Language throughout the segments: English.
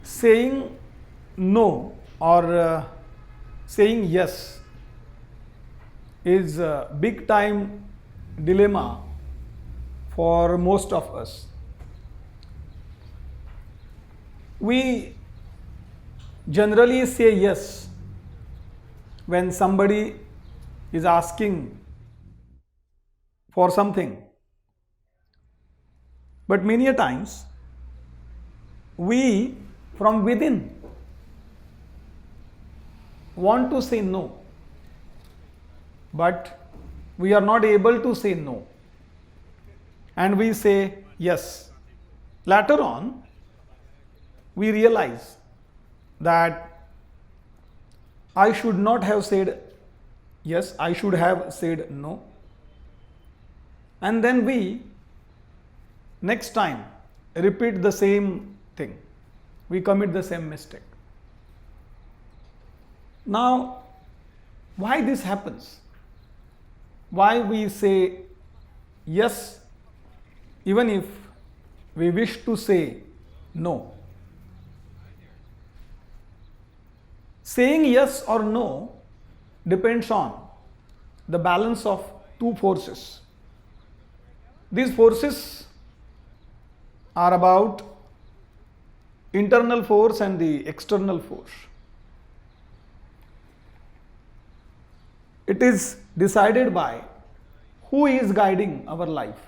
saying no or saying yes is a big time dilemma for most of us. We generally say yes when somebody is asking for something, but many a times we from within want to say no, but we are not able to say no, and we say yes. Later on, we realize that I should not have said yes, I should have said no. And then we next time repeat the same thing. We commit the same mistake. Now, why this happens? Why we say yes even if we wish to say no? Saying yes or no depends on the balance of two forces. These forces are about internal force and the external force. It is decided by who is guiding our life.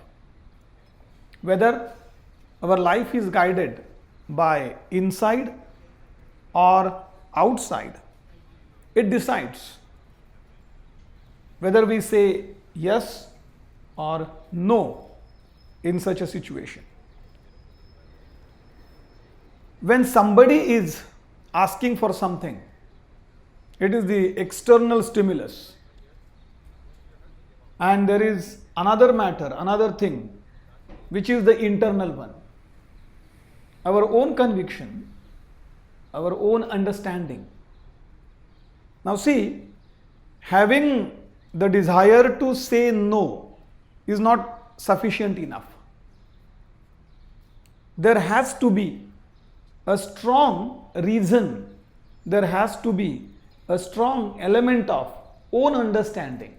Whether our life is guided by inside or outside, it decides whether we say yes or no in such a situation. When somebody is asking for something, it is the external stimulus, and there is another matter, another thing, which is the internal one. Our own conviction, our own understanding. Now see, having the desire to say no is not sufficient enough. There has to be a strong reason, there has to be a strong element of own understanding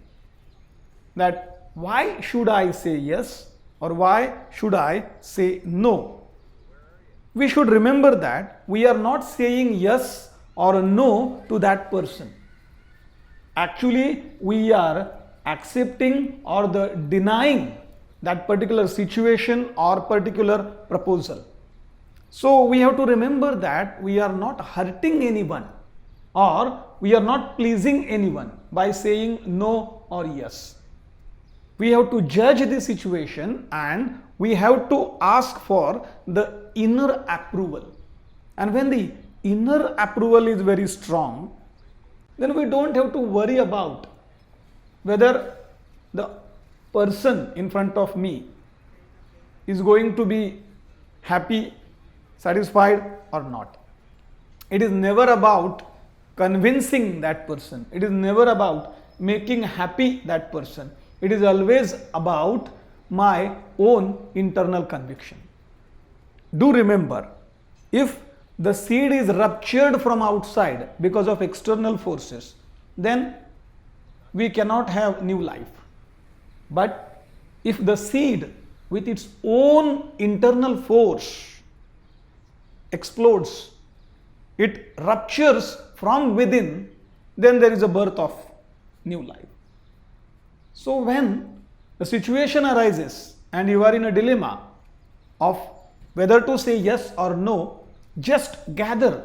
that why should I say yes or why should I say no. We should remember that we are not saying yes or no to that person. Actually, we are accepting or denying that particular situation or particular proposal. So we have to remember that we are not hurting anyone or we are not pleasing anyone by saying no or yes. We have to judge the situation and we have to ask for the inner approval. And when the inner approval is very strong, then we don't have to worry about whether the person in front of me is going to be happy, satisfied or not. It is never about convincing that person. It is never about making happy that person. It is always about my own internal conviction. Do remember, if the seed is ruptured from outside because of external forces, then we cannot have new life. But if the seed with its own internal force explodes, it ruptures from within, then there is a birth of new life. So when the situation arises and you are in a dilemma of whether to say yes or no, just gather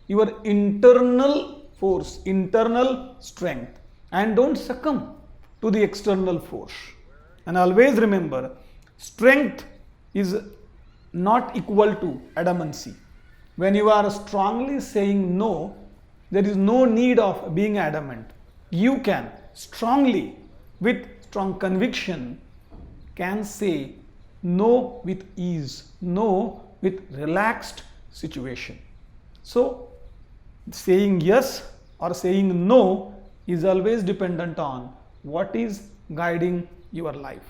your internal force, internal strength, and don't succumb to the external force. And always remember, strength is not equal to adamancy. When you are strongly saying no, there is no need of being adamant. You can strongly, with strong conviction, can say no with ease, no with relaxed situation. So, saying yes or saying no is always dependent on what is guiding your life.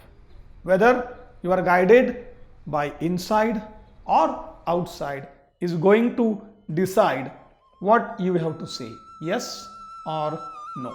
Whether you are guided by inside or outside is going to decide what you have to say, yes or no.